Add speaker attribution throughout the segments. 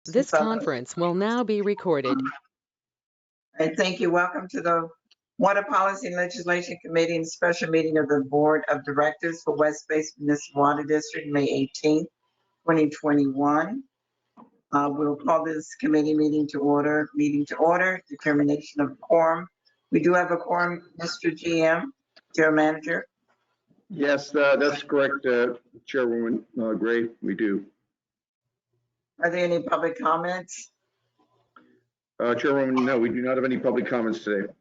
Speaker 1: This
Speaker 2: So,
Speaker 1: conference will now be recorded.
Speaker 2: thank you. Welcome to the Water Policy and Legislation Committee and Special Meeting of the Board of Directors for West Basin Municipal Water District, May 18th, 2021. We'll call this committee meeting to order. Determination of quorum. We do have a quorum, Mr. GM, General Manager.
Speaker 3: Yes, that's correct, Chairwoman Gray, we do.
Speaker 2: Are there any public comments?
Speaker 3: Chairwoman, no, we do not have any public comments today.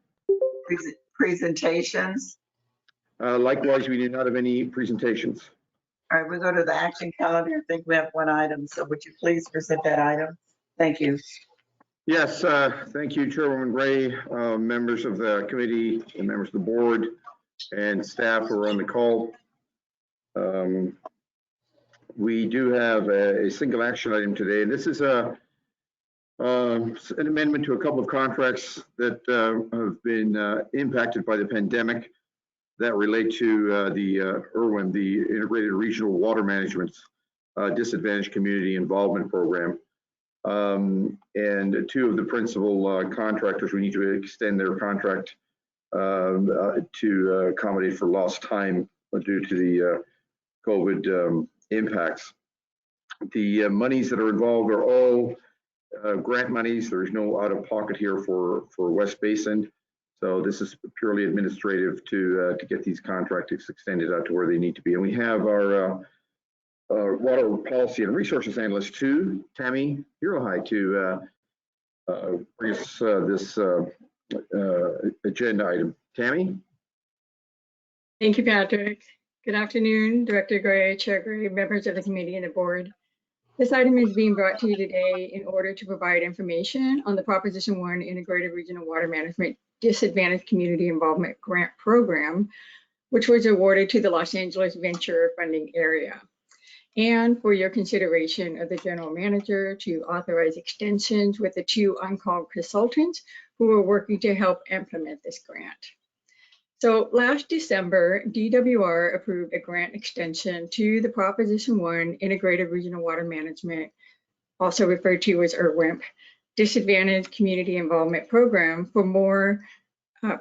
Speaker 2: Presentations?
Speaker 3: Likewise, we do not have any presentations.
Speaker 2: All right, we go to the action calendar. I think we have one item. So would you please present that item? Thank you.
Speaker 3: Yes, thank you, Chairwoman Gray, members of the committee, and members of the board, and staff who are on the call. We do have a single action item today, and this is an amendment to a couple of contracts that have been impacted by the pandemic that relate to the IRWIM, the Integrated Regional Water Management Disadvantaged Community Involvement Program. And two of the principal contractors, we need to extend their contract to accommodate for lost time due to the COVID impacts. The monies that are involved are all grant monies. There's no out-of-pocket here for West Basin. So this is purely administrative to get these contracts extended out to where they need to be. And we have our Water Policy and Resources Analyst 2, Tammy Hirohai, to bring us this agenda item. Tammy?
Speaker 4: Thank you, Patrick. Good afternoon, Director Gray, Chair Gray, members of the committee and the board. This item is being brought to you today in order to provide information on the Proposition 1 Integrated Regional Water Management Disadvantaged Community Involvement Grant Program, which was awarded to the Los Angeles Venture Funding Area, and for your consideration of the general manager to authorize extensions with the two on-call consultants who are working to help implement this grant. So last December, DWR approved a grant extension to the Proposition 1 Integrated Regional Water Management, also referred to as IRWIMP, Disadvantaged Community Involvement Program for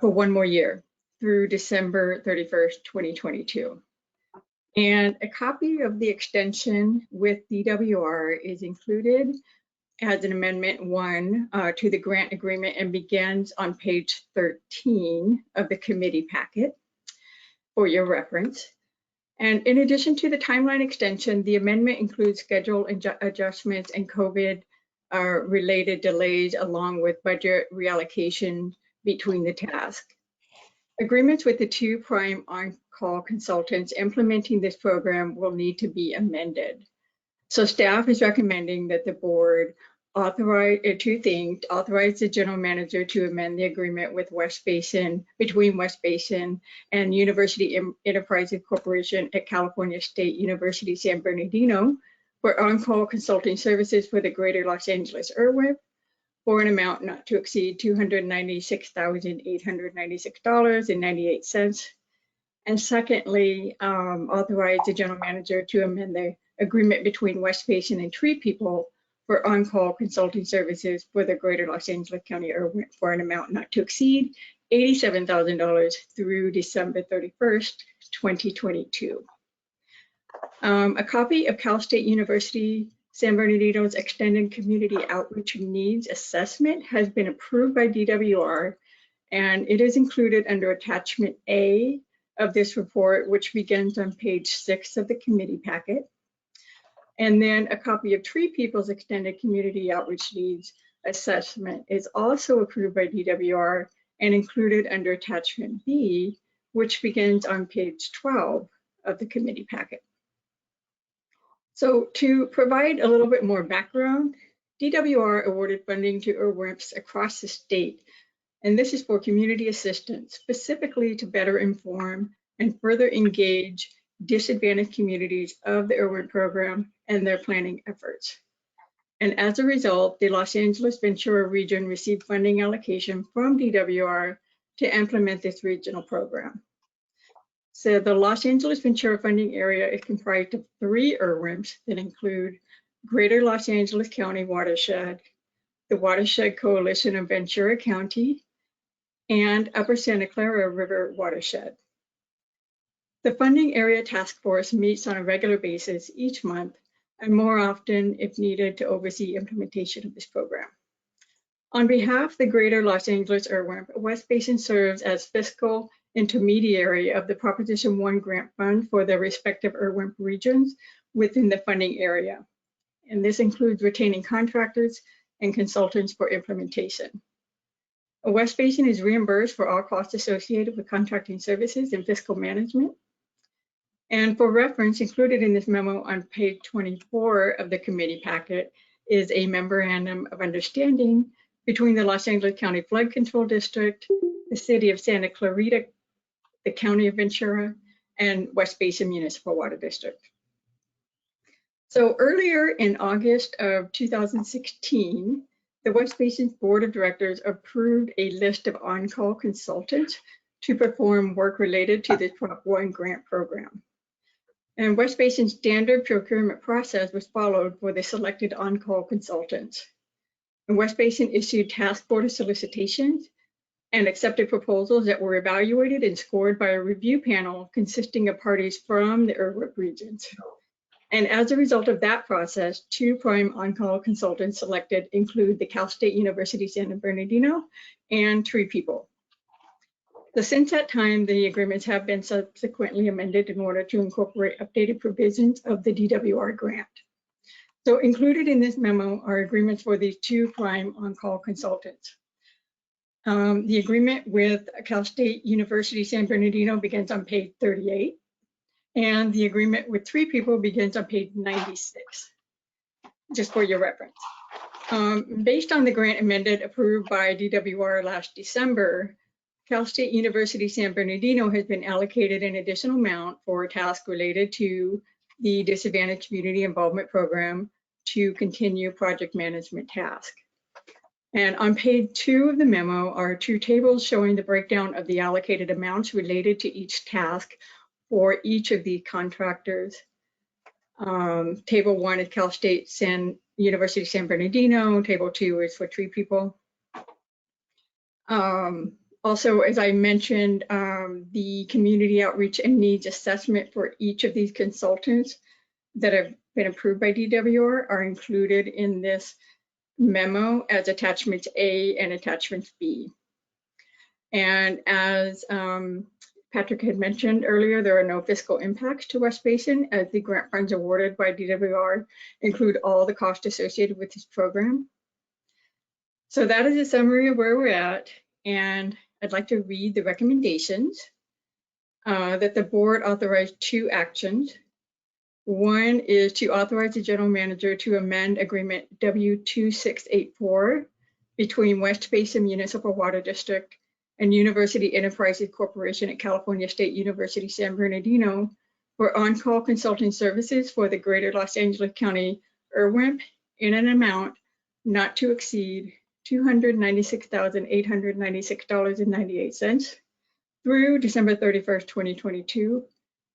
Speaker 4: one more year through December 31st, 2022. And a copy of the extension with DWR is included as an Amendment 1 to the grant agreement and begins on page 13 of the committee packet for your reference. And in addition to the timeline extension, the amendment includes schedule adjustments and COVID related delays along with budget reallocation between the tasks. Agreements with the two prime on-call consultants implementing this program will need to be amended. So staff is recommending that the board authorize two things: authorize the general manager to amend the agreement with between West Basin and University Enterprises Corporation at California State University San Bernardino for on-call consulting services for the Greater Los Angeles IRWIMP for an amount not to exceed $296,896.98. And secondly, authorize the general manager to amend the agreement between West Basin and Tree People for on-call consulting services for the Greater Los Angeles County IRWIMP for an amount not to exceed $87,000 through December 31st, 2022. A copy of Cal State University San Bernardino's Extended Community Outreach Needs Assessment has been approved by DWR, and it is included under Attachment A of this report, which begins on page 6 of the committee packet. And then a copy of Tree People's Extended Community Outreach Needs Assessment is also approved by DWR and included under Attachment B, which begins on page 12 of the committee packet. So to provide a little bit more background, DWR awarded funding to IRWIMPs across the state, and this is for community assistance, specifically to better inform and further engage disadvantaged communities of the IRWIMP program and their planning efforts. And as a result, the Los Angeles Ventura region received funding allocation from DWR to implement this regional program. So the Los Angeles Ventura funding area is comprised of 3 IRWIMPs that include Greater Los Angeles County Watershed, the Watershed Coalition of Ventura County, and Upper Santa Clara River Watershed. The Funding Area Task Force meets on a regular basis each month and more often if needed to oversee implementation of this program. On behalf of the Greater Los Angeles IRWIMP, West Basin serves as fiscal intermediary of the Proposition 1 grant fund for the respective IRWIMP regions within the funding area. And this includes retaining contractors and consultants for implementation. West Basin is reimbursed for all costs associated with contracting services and fiscal management. And for reference, included in this memo on page 24 of the committee packet is a memorandum of understanding between the Los Angeles County Flood Control District, the City of Santa Clarita, the County of Ventura, and West Basin Municipal Water District. So earlier in August of 2016, the West Basin Board of Directors approved a list of on-call consultants to perform work related to the Prop 1 grant program. And West Basin's standard procurement process was followed for the selected on-call consultants. And West Basin issued task order solicitations and accepted proposals that were evaluated and scored by a review panel consisting of parties from the IRWIP regions. And as a result of that process, 2 prime on-call consultants selected include the Cal State University San Bernardino and 3 people. So since that time, the agreements have been subsequently amended in order to incorporate updated provisions of the DWR grant. So included in this memo are agreements for these 2 prime on-call consultants. The agreement with Cal State University San Bernardino begins on page 38, and the agreement with 3 people begins on page 96, just for your reference. Based on the grant amended approved by DWR last December, Cal State University San Bernardino has been allocated an additional amount for a task related to the Disadvantaged Community Involvement Program to continue project management task. And on page 2 of the memo are 2 tables showing the breakdown of the allocated amounts related to each task for each of the contractors. Table 1 is Cal State University San Bernardino. Table 2 is for 3 people. Also, as I mentioned, the community outreach and needs assessment for each of these consultants that have been approved by DWR are included in this memo as attachments A and attachments B. And as Patrick had mentioned earlier, there are no fiscal impacts to West Basin as the grant funds awarded by DWR include all the costs associated with this program. So that is a summary of where we're at. And I'd like to read the recommendations that the board authorized 2 actions. One is to authorize the general manager to amend agreement W2684 between West Basin Municipal Water District and University Enterprises Corporation at California State University San Bernardino for on-call consulting services for the Greater Los Angeles County IRWIMP in an amount not to exceed $296,896.98 through December 31st, 2022,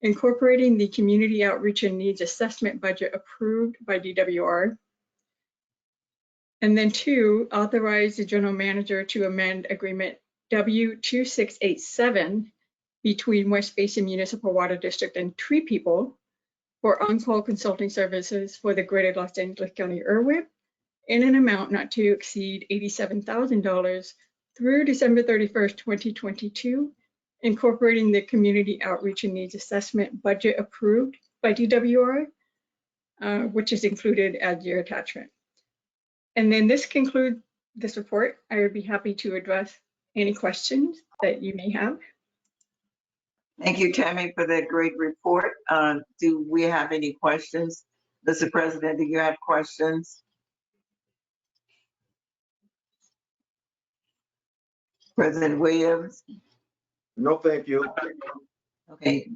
Speaker 4: incorporating the Community Outreach and Needs Assessment budget approved by DWR. And then 2, authorize the general manager to amend agreement W2687 between West Basin Municipal Water District and 3 people for on-call consulting services for the Greater Los Angeles County IRWIP in an amount not to exceed $87,000 through December 31st, 2022, incorporating the Community Outreach and Needs Assessment budget approved by DWR, which is included as your attachment. And then this concludes this report. I would be happy to address any questions that you may have.
Speaker 2: Thank you, Tammy, for that great report. Do we have any questions? Mr. President, do you have questions? President Williams?
Speaker 5: No, thank you.
Speaker 2: Okay.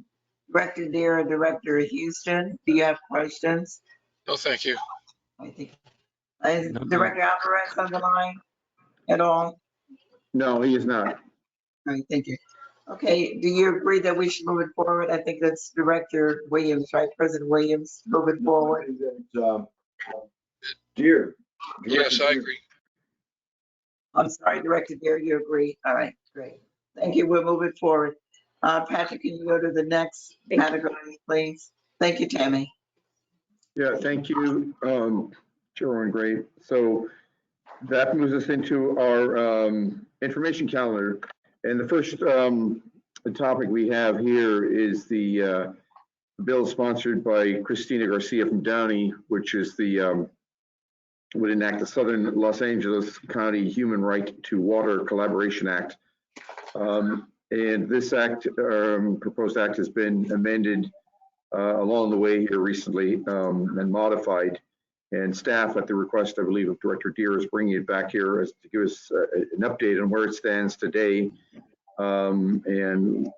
Speaker 2: Director Deere, Director Houston, do you have questions?
Speaker 6: No, thank you.
Speaker 2: I think, is Director Alvarez on the line at all?
Speaker 3: No, he is not.
Speaker 2: All right, thank you. Okay, do you agree that we should move it forward? I think that's Director Williams, right? President Williams, move it forward.
Speaker 5: Dear.
Speaker 6: Yes, I agree.
Speaker 2: I'm sorry, Director Deere, you agree? All right, great. Thank you. We'll move it forward. Patrick, can you go to the next category, please? Thank you, Tammy.
Speaker 3: Yeah, thank you, Chairwoman Gray. So that moves us into our information calendar. And the first topic we have here is the bill sponsored by Christina Garcia from Downey, which is the would enact the Southern Los Angeles County Human Right to Water Collaboration Act. And this act, proposed act, has been amended along the way here recently and modified. And staff, at the request, I believe, of Director Deere, is bringing it back here as to give us an update on where it stands today and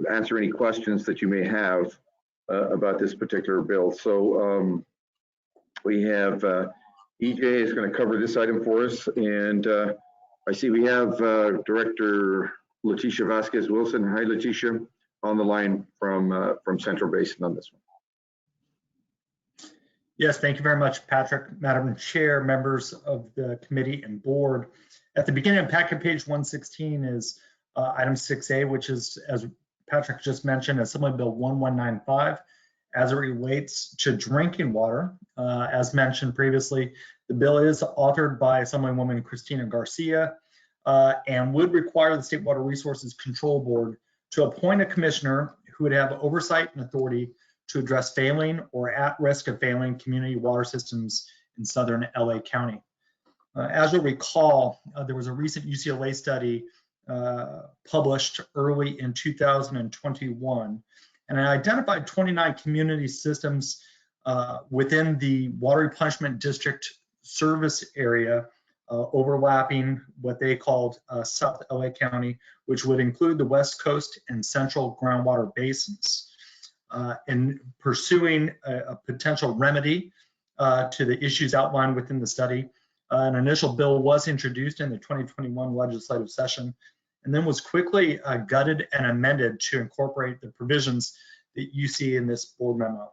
Speaker 3: answer any questions that you may have about this particular bill. So we have EJ is going to cover this item for us, and I see we have Director Leticia Vasquez Wilson. Hi, Leticia, on the line from Central Basin on this one.
Speaker 7: Yes, thank you very much, Patrick. Madam Chair, members of the committee and board. At the beginning of packet page 116 is item 6A, which is, as Patrick just mentioned, Assembly Bill 1195, as it relates to drinking water. As mentioned previously, the bill is authored by Assemblywoman Christina Garcia and would require the State Water Resources Control Board to appoint a commissioner who would have oversight and authority to address failing or at risk of failing community water systems in southern LA County. As you'll recall, there was a recent UCLA study published early in 2021, and it identified 29 community systems within the water replenishment district service area overlapping what they called South LA County, which would include the West Coast and Central groundwater basins. In pursuing a potential remedy to the issues outlined within the study, an initial bill was introduced in the 2021 legislative session and then was quickly gutted and amended to incorporate the provisions that you see in this board memo.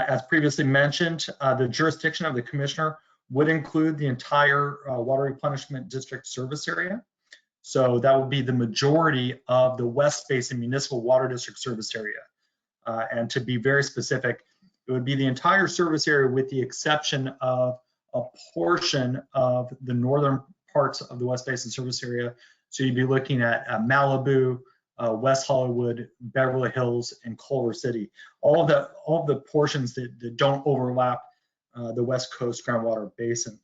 Speaker 7: As previously mentioned, the jurisdiction of the commissioner would include the entire water replenishment district service area. So that would be the majority of the West Basin Municipal Water District service area. And to be very specific, it would be the entire service area with the exception of a portion of the northern parts of the West Basin service area. So you'd be looking at Malibu, West Hollywood, Beverly Hills, and Culver City. All of the portions that don't overlap the West Coast groundwater basin.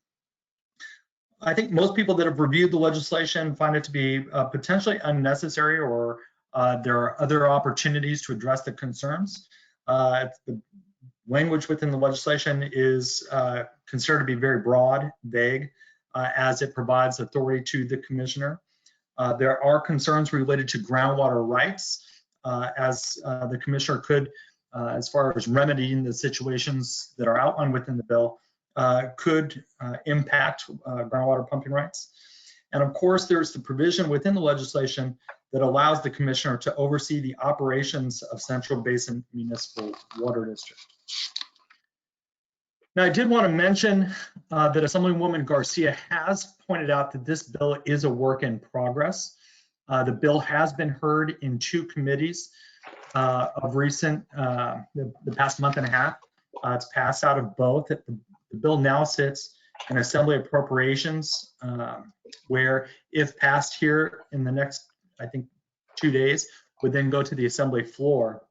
Speaker 7: I think most people that have reviewed the legislation find it to be potentially unnecessary, or there are other opportunities to address the concerns. The language within the legislation is considered to be very broad, vague, as it provides authority to the commissioner. There are concerns related to groundwater rights, as the commissioner could, as far as remedying the situations that are outlined within the bill, could impact groundwater pumping rights. And of course, there's the provision within the legislation that allows the commissioner to oversee the operations of Central Basin Municipal Water District. Now, I did want to mention that Assemblywoman Garcia has pointed out that this bill is a work in progress. The bill has been heard in 2 committees of recent, the past month and a half. It's passed out of both. The bill now sits in Assembly Appropriations, where if passed here in the next, I think, 2 days, would then go to the Assembly floor.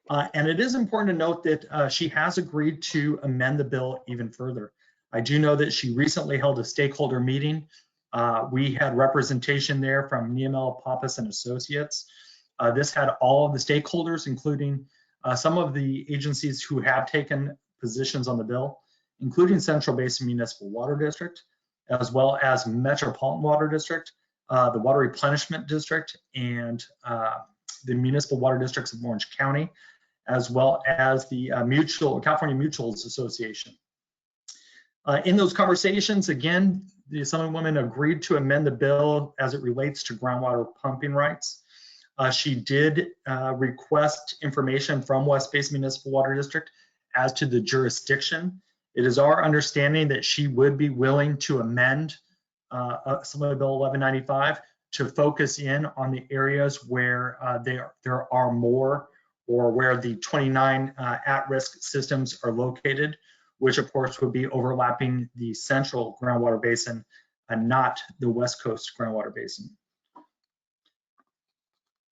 Speaker 7: And it is important to note that she has agreed to amend the bill even further. I do know that she recently held a stakeholder meeting. We had representation there from Niemel, Pappas, and Associates. This had all of the stakeholders, including some of the agencies who have taken positions on the bill, including Central Basin Municipal Water District, as well as Metropolitan Water District, the Water Replenishment District, and the Municipal Water Districts of Orange County, as well as the California Mutuals Association. In those conversations, again, the Assemblywoman agreed to amend the bill as it relates to groundwater pumping rights. She did request information from West Basin Municipal Water District as to the jurisdiction. It is our understanding that she would be willing to amend Assembly Bill 1195 to focus in on the areas where there are more, or where the 29 at-risk systems are located, which of course would be overlapping the central groundwater basin and not the West Coast groundwater basin.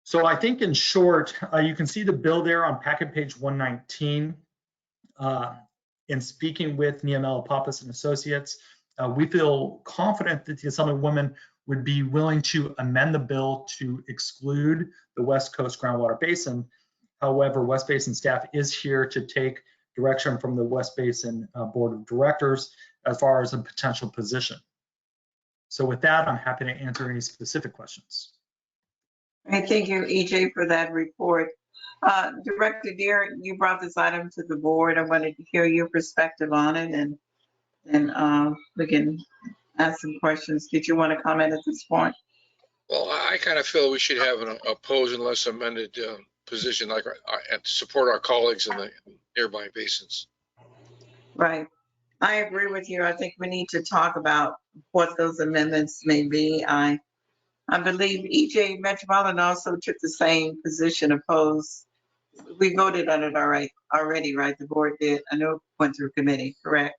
Speaker 7: So I think in short, you can see the bill there on packet page 119. In speaking with Niamela Pappas and Associates, we feel confident that the Assemblywoman would be willing to amend the bill to exclude the West Coast groundwater basin. However, West Basin staff is here to take direction from the West Basin Board of Directors as far as a potential position. So with that, I'm happy to answer any specific questions.
Speaker 2: All right, thank you, EJ, for that report. Director Deere, you brought this item to the board. I wanted to hear your perspective on it, and we can ask some questions. Did you want to comment at this point?
Speaker 6: Well, I kind of feel we should have an opposed unless amended position, like and to support our colleagues in the nearby basins.
Speaker 2: Right. I agree with you. I think we need to talk about what those amendments may be. I believe EJ Metropolitan also took the same position, opposed. We voted on it already, right? The board did. I know it went through committee, correct?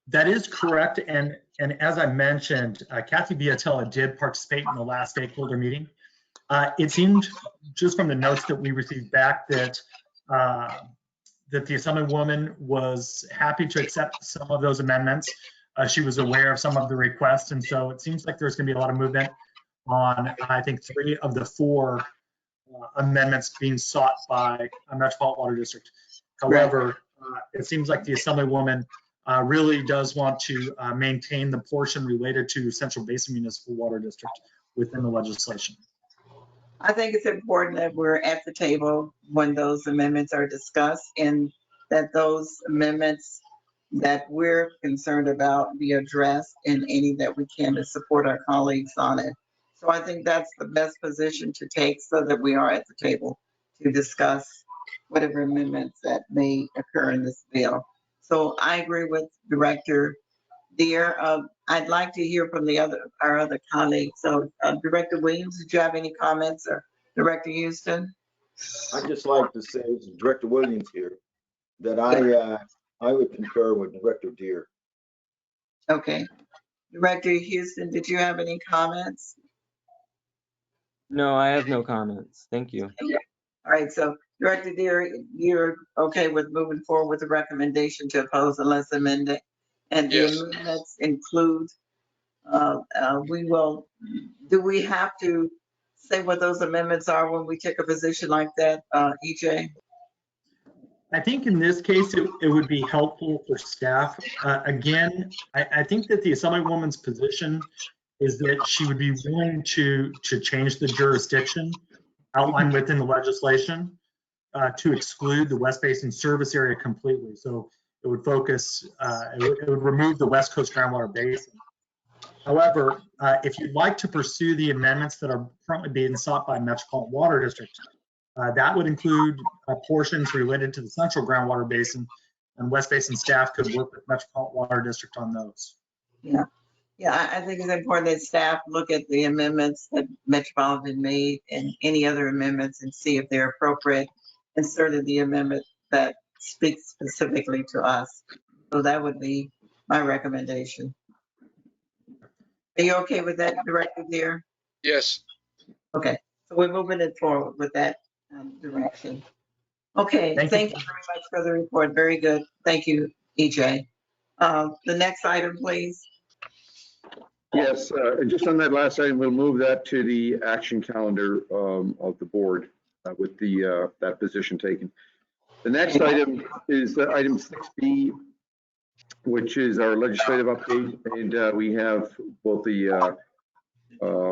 Speaker 7: That is correct. And as I mentioned, Kathy Biatella did participate in the last stakeholder meeting. It seemed, just from the notes that we received back, that the Assemblywoman was happy to accept some of those amendments. She was aware of some of the requests, and so it seems like there's going to be a lot of movement on, I think, 3 of the 4 amendments being sought by a Metropolitan Water District. However, it seems like the Assemblywoman really does want to maintain the portion related to Central Basin Municipal Water District within the legislation.
Speaker 2: I think it's important that we're at the table when those amendments are discussed, and that those amendments that we're concerned about be addressed in any that we can to support our colleagues on it. So I think that's the best position to take, so that we are at the table to discuss whatever amendments that may occur in this bill. So I agree with Director Deere. I'd like to hear from our other colleagues. So Director Williams, did you have any comments, or Director Houston?
Speaker 5: I'd just like to say, this is Director Williams here, that I would concur with Director Deere.
Speaker 2: Okay. Director Houston, did you have any comments?
Speaker 8: No, I have no comments. Thank you.
Speaker 2: All right, so Director Deere, you're okay with moving forward with the recommendation to oppose unless amended? And the
Speaker 6: Yes.
Speaker 2: amendments include, do we have to say what those amendments are when we take a position like that, EJ?
Speaker 7: I think in this case, it would be helpful for staff. Again, I think that the Assemblywoman's position is that she would be willing to change the jurisdiction outlined within the legislation to exclude the West Basin service area completely. So it would focus, it would remove the West Coast groundwater basin. However, if you'd like to pursue the amendments that are currently being sought by Metropolitan Water District, that would include portions related to the central groundwater basin, and West Basin staff could work with Metropolitan Water District on those.
Speaker 2: Yeah. Yeah, I think it's important that staff look at the amendments that Metropolitan made and any other amendments and see if they're appropriate, inserted the amendment that speaks specifically to us. So that would be my recommendation. Are you okay with that, Director Deere?
Speaker 6: Yes.
Speaker 2: Okay, so we're moving it forward with that direction. Okay, thank you very much for the report. Very good. Thank you, EJ. The next item, please.
Speaker 3: Yes, just on that last item, we'll move that to the action calendar of the board with that position taken. The next item is item 6B, which is our legislative update, and we have both the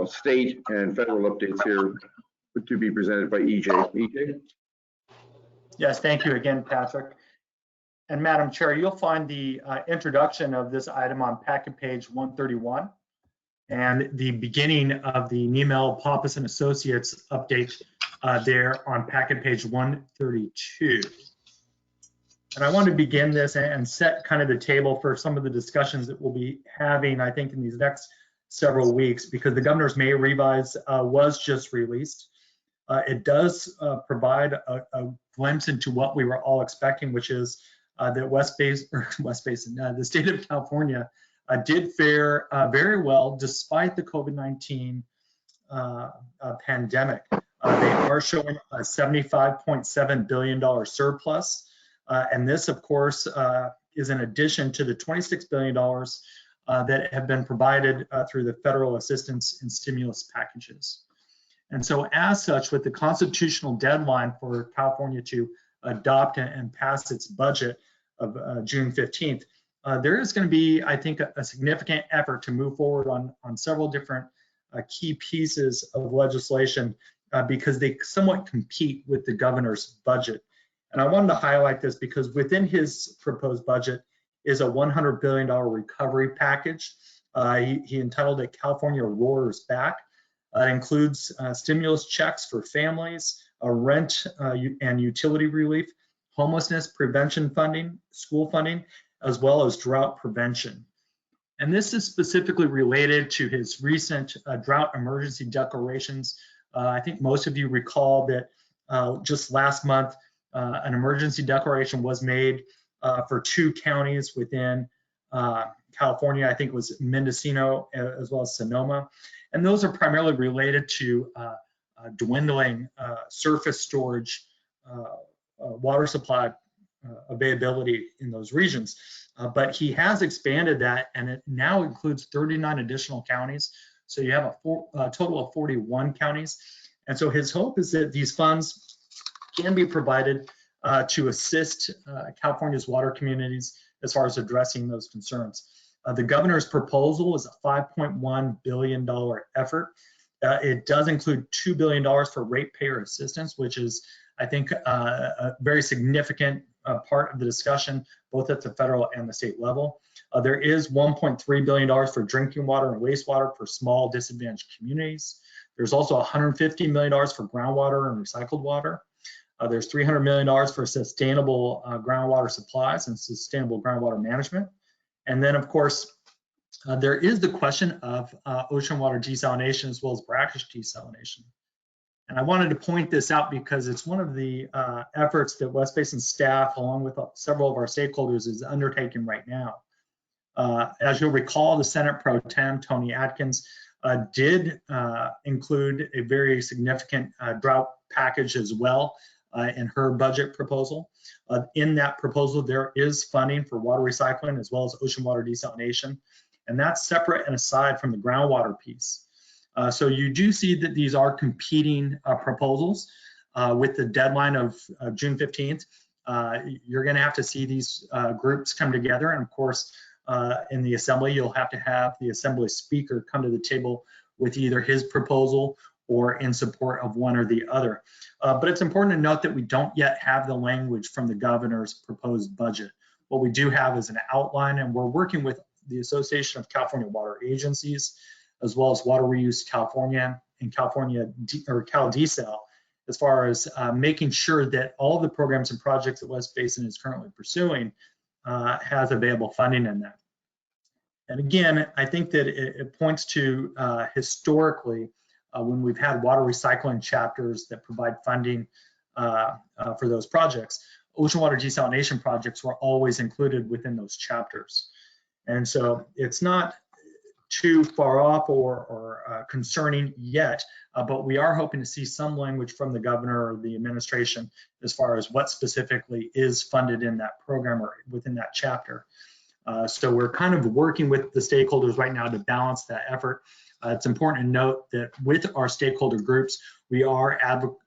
Speaker 3: state and federal updates here to be presented by EJ. EJ?
Speaker 7: Yes, thank you again, Patrick. And Madam Chair, you'll find the introduction of this item on packet page 131 and the beginning of the Niamela Pappas and Associates update there on packet page 132. And I want to begin this and set kind of the table for some of the discussions that we'll be having, I think, in these next several weeks, because the governor's May revise was just released. It does provide a glimpse into what we were all expecting, which is that the state of California did fare very well despite the COVID-19 pandemic. They are showing a $75.7 billion surplus. And this, of course, is in addition to the $26 billion that have been provided through the federal assistance and stimulus packages. And so as such, with the constitutional deadline for California to adopt and pass its budget of June 15th, there is going to be, I think, a significant effort to move forward on several different key pieces of legislation because they somewhat compete with the governor's budget. And I wanted to highlight this because within his proposed budget is a $100 billion recovery package. He entitled it California Roars Back. It includes stimulus checks for families, rent and utility relief, homelessness prevention funding, school funding, as well as drought prevention. And this is specifically related to his recent drought emergency declarations. I think most of you recall that just last month, an emergency declaration was made for 2 counties within California. I think it was Mendocino as well as Sonoma. And those are primarily related to dwindling surface storage water supply availability in those regions. But he has expanded that, and it now includes 39 additional counties. So you have a total of 41 counties. And so his hope is that these funds can be provided to assist California's water communities as far as addressing those concerns. The governor's proposal is a $5.1 billion effort. It does include $2 billion for ratepayer assistance, which is, I think, a very significant part of the discussion, both at the federal and the state level. There is $1.3 billion for drinking water and wastewater for small disadvantaged communities. There's also $150 million for groundwater and recycled water. There's $300 million for sustainable groundwater supplies and sustainable groundwater management. And then, of course, there is the question of ocean water desalination as well as brackish desalination. And I wanted to point this out because it's one of the efforts that West Basin staff, along with several of our stakeholders, is undertaking right now. As you'll recall, the Senate Pro Tem, Tony Atkins, did include a very significant drought package as well in her budget proposal. In that proposal, there is funding for water recycling as well as ocean water desalination, and that's separate and aside from the groundwater piece. So you do see that these are competing proposals with the deadline of June 15th. You're going to have to see these groups come together, and of course, in the assembly, you'll have to have the assembly speaker come to the table with either his proposal or in support of one or the other. But it's important to note that we don't yet have the language from the governor's proposed budget. What we do have is an outline, and we're working with the Association of California Water Agencies, as well as Water Reuse California and CalDesal, as far as making sure that all the programs and projects that West Basin is currently pursuing has available funding in that. And again, I think that it points to historically when we've had water recycling chapters that provide funding for those projects, ocean water desalination projects were always included within those chapters. And so it's not too far off or concerning yet, but we are hoping to see some language from the governor or the administration as far as what specifically is funded in that program or within that chapter. So we're kind of working with the stakeholders right now to balance that effort. It's important to note that with our stakeholder groups, we are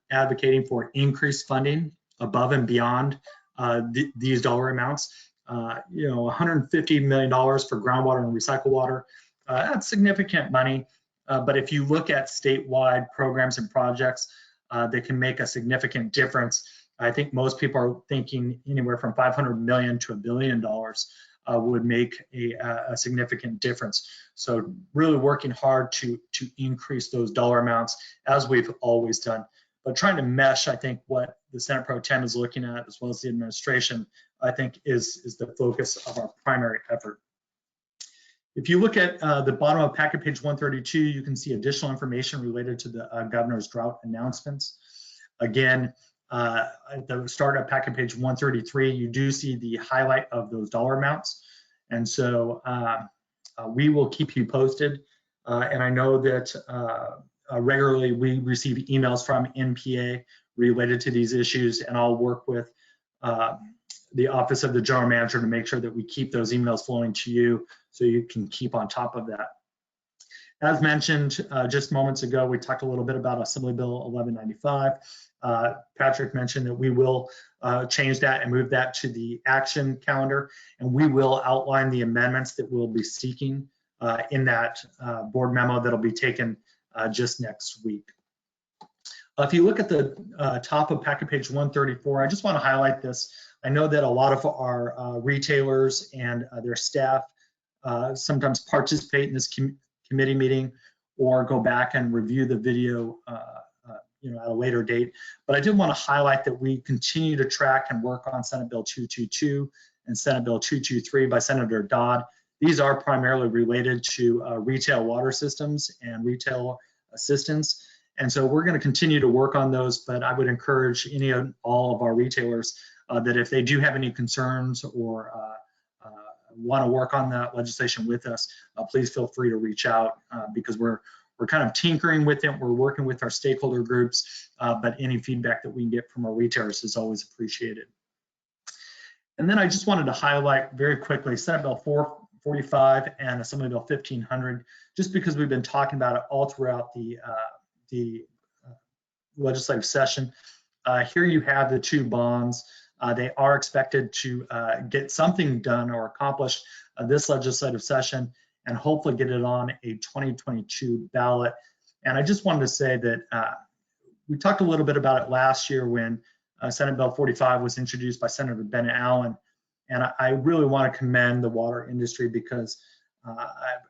Speaker 7: advocating for increased funding above and beyond these dollar amounts. $150 million for groundwater and recycled water, that's significant money. But if you look at statewide programs and projects that can make a significant difference, I think most people are thinking anywhere from $500 million to $1 billion would make a significant difference. So really working hard to increase those dollar amounts as we've always done, but trying to mesh, I think, what the Senate Pro Tem is looking at as well as the administration I think is the focus of our primary effort. If you look at the bottom of packet page 132, you can see additional information related to the governor's drought announcements. Again, at the start of packet page 133, you do see the highlight of those dollar amounts. And so we will keep you posted. And I know that regularly we receive emails from NPA related to these issues, and I'll work with the Office of the General Manager to make sure that we keep those emails flowing to you so you can keep on top of that. As mentioned just moments ago, we talked a little bit about Assembly Bill 1195. Patrick mentioned that we will change that and move that to the action calendar, and we will outline the amendments that we'll be seeking in that board memo that'll be taken just next week. If you look at the top of packet page 134, I just want to highlight this. I know that a lot of our retailers and their staff sometimes participate in this committee meeting or go back and review the video at a later date. But I did want to highlight that we continue to track and work on Senate Bill 222 and Senate Bill 223 by Senator Dodd. These are primarily related to retail water systems and retail assistance. And so we're going to continue to work on those, but I would encourage any and all of our retailers that if they do have any concerns or want to work on that legislation with us, please feel free to reach out because we're kind of tinkering with it. We're working with our stakeholder groups, but any feedback that we can get from our retailers is always appreciated. And then I just wanted to highlight very quickly Senate Bill 445 and Assembly Bill 1500, just because we've been talking about it all throughout the legislative session. Here you have the two bonds. They are expected to get something done or accomplish this legislative session and hopefully get it on a 2022 ballot. And I just wanted to say that we talked a little bit about it last year when Senate Bill 45 was introduced by Senator Bennett Allen. And I really want to commend the water industry because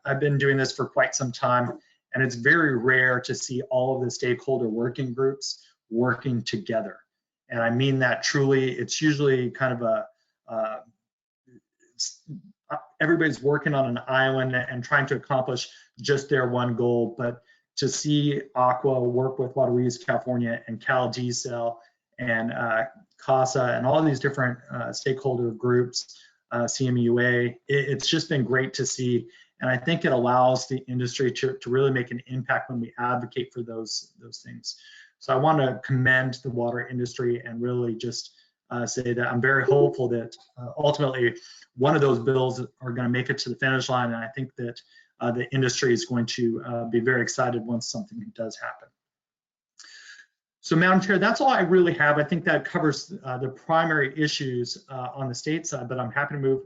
Speaker 7: I've been doing this for quite some time, and it's very rare to see all of the stakeholder working groups working together. And I mean that truly. It's usually kind of everybody's working on an island and trying to accomplish just their one goal. But to see Aqua work with Water Reuse California and CalDiesel and CASA and all these different stakeholder groups, CMUA, it's just been great to see. And I think it allows the industry to really make an impact when we advocate for those things. So I want to commend the water industry and really just say that I'm very hopeful that ultimately one of those bills are going to make it to the finish line. And I think that the industry is going to be very excited once something does happen. So Madam Chair, that's all I really have. I think that covers the primary issues on the state side, but I'm happy to move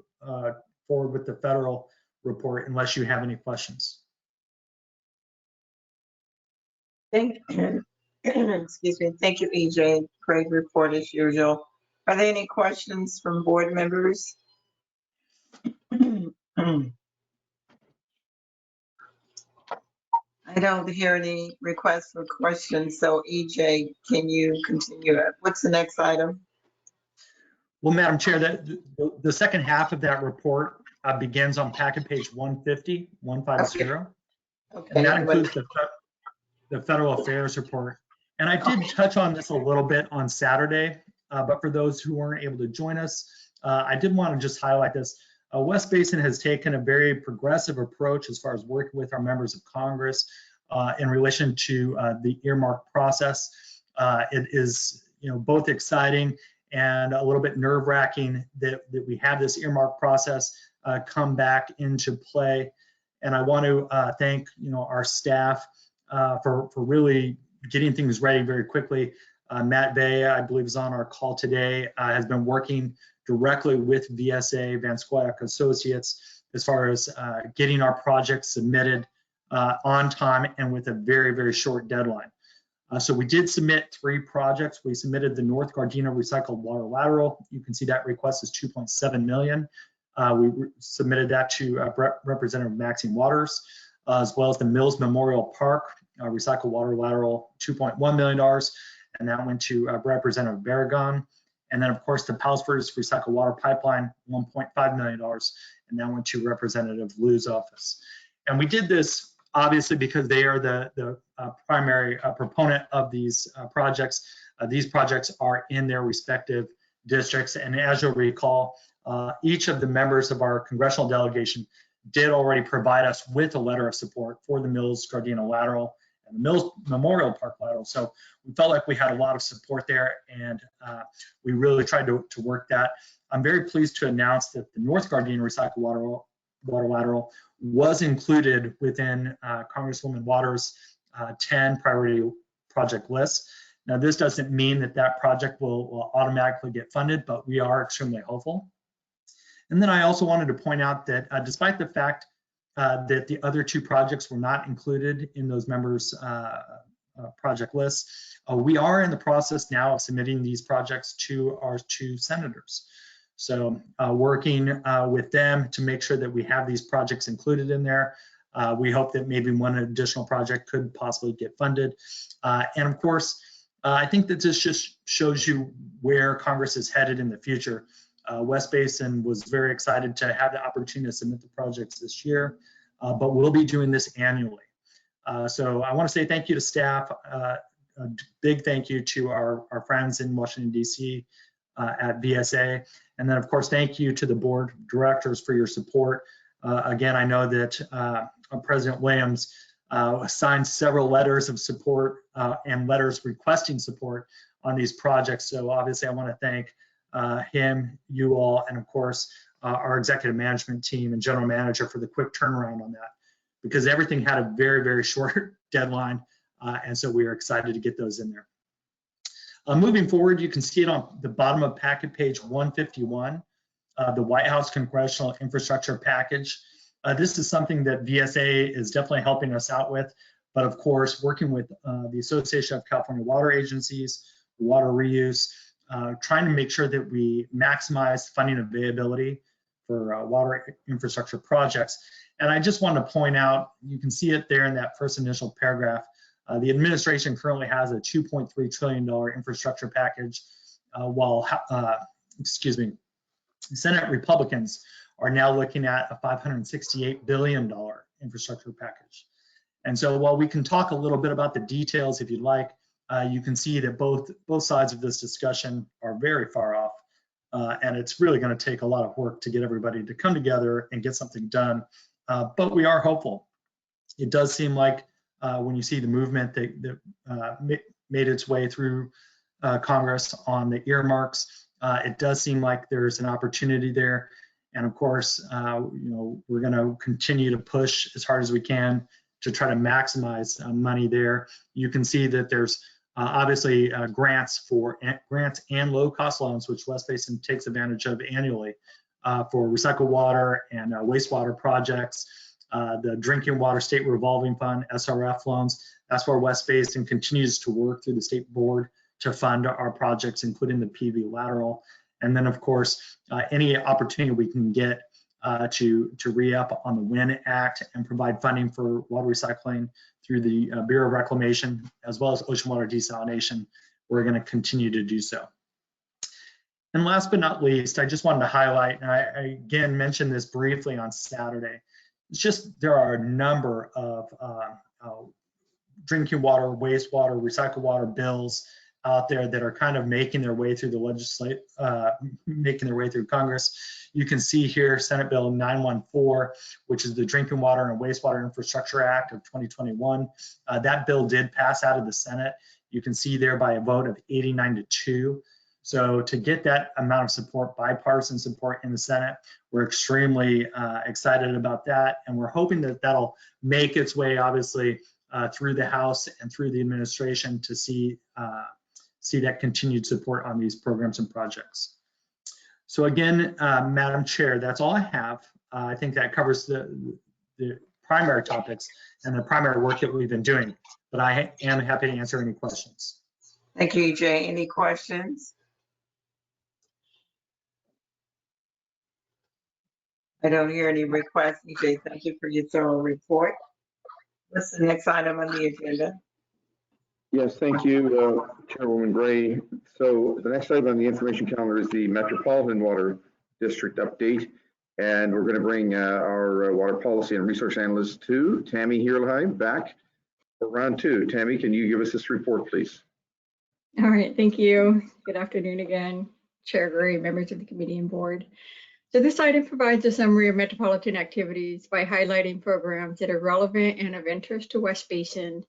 Speaker 7: forward with the federal report unless you have any questions.
Speaker 2: Excuse me. Thank you, EJ. Great report as usual. Are there any questions from board members? I don't hear any requests for questions. So EJ, can you continue? What's the next item?
Speaker 7: Well, Madam Chair, the second half of that report begins on packet page 150.
Speaker 2: Okay.
Speaker 7: And that includes the federal affairs report. And I did touch on this a little bit on Saturday, but for those who weren't able to join us, I did want to just highlight this. West Basin has taken a very progressive approach as far as working with our members of Congress in relation to the earmark process. It is, both exciting and a little bit nerve-wracking that we have this earmark process come back into play. And I want to thank, our staff for really getting things ready very quickly. Matt Vea, I believe, is on our call today, has been working directly with VSA, Van Squayak Associates, as far as getting our projects submitted on time and with a very, very short deadline. So we did submit 3 projects. We submitted the North Gardena Recycled Water Lateral. You can see that request is $2.7 million. We submitted that to Representative Maxine Waters, as well as the Mills Memorial Park Recycled Water Lateral, $2.1 million. And that went to Representative Barragan. And then, of course, the Palsford's Recycled Water Pipeline, $1.5 million, and that went to Representative Liu's office. And we did this obviously because they are the primary proponent of these projects. These projects are in their respective districts, and as you'll recall, each of the members of our congressional delegation did already provide us with a letter of support for the Mills Gardena lateral and the Mills Memorial Park lateral. So we felt like we had a lot of support there, and we really tried to work that. I'm very pleased to announce that the North Gardena Recycled Water lateral was included within Congresswoman Waters' 10 priority project list. Now, this doesn't mean that that project will automatically get funded, but we are extremely hopeful. And then I also wanted to point out that despite the fact that the other two projects were not included in those members' project lists, we are in the process now of submitting these projects to our two senators. So working with them to make sure that we have these projects included in there. We hope that maybe one additional project could possibly get funded. And of course, I think that this just shows you where Congress is headed in the future. West Basin was very excited to have the opportunity to submit the projects this year, but we'll be doing this annually. So I want to say thank you to staff, a big thank you to our friends in Washington, D.C. At VSA, and then of course thank you to the board of directors for your support. Again, I know that President Williams signed several letters of support and letters requesting support on these projects. So obviously I want to thank him, you all, and of course our executive management team and general manager for the quick turnaround on that, because everything had a very, very short deadline, and so we are excited to get those in there. Moving forward, you can see it on the bottom of packet page 151, the White House Congressional Infrastructure Package. This is something that VSA is definitely helping us out with, but of course, working with the Association of California Water Agencies, water reuse, trying to make sure that we maximize funding availability for water infrastructure projects. And I just want to point out, you can see it there in that first initial paragraph, the administration currently has a $2.3 trillion infrastructure package, while, Senate Republicans are now looking at a $568 billion infrastructure package. And so while we can talk a little bit about the details if you'd like, you can see that both sides of this discussion are very far off. And it's really going to take a lot of work to get everybody to come together and get something done. But we are hopeful. It does seem like when you see the movement that made its way through Congress on the earmarks, it does seem like there's an opportunity there. And of course, we're going to continue to push as hard as we can to try to maximize money there. You can see that there's obviously grants and low-cost loans, which West Basin takes advantage of annually for recycled water and wastewater projects. The Drinking Water State Revolving Fund, SRF loans, that's where West Basin continues to work through the state board to fund our projects, including the PV lateral. And then, of course, any opportunity we can get to re-up on the WIN Act and provide funding for water recycling through the Bureau of Reclamation, as well as ocean water desalination, we're going to continue to do so. And last but not least, I just wanted to highlight, and I again mentioned this briefly on Saturday, it's just there are a number of drinking water, wastewater, recycled water bills out there that are kind of making their way through the making their way through Congress. You can see here Senate Bill 914, which is the Drinking Water and Wastewater Infrastructure Act of 2021. That bill did pass out of the Senate. You can see there by a vote of 89-2. So to get that amount of support, bipartisan support in the Senate, we're extremely excited about that. And we're hoping that that'll make its way, obviously, through the House and through the administration to see that continued support on these programs and projects. So again, Madam Chair, that's all I have. I think that covers the primary topics and the primary work that we've been doing, but I am happy to answer any questions.
Speaker 2: Thank you, EJ. Any questions? I don't hear any requests. EJ, thank you for your thorough report. What's the next item on the agenda?
Speaker 3: Yes, thank you, Chairwoman Gray. So the next item on the information calendar is the Metropolitan Water District update. And we're going to bring our water policy and resource analyst to Tammy Hierleheim back for round two. Tammy, can you give us this report, please?
Speaker 4: All right, thank you. Good afternoon again, Chair Gray, members of the committee and board. So this item provides a summary of metropolitan activities by highlighting programs that are relevant and of interest to West Basin.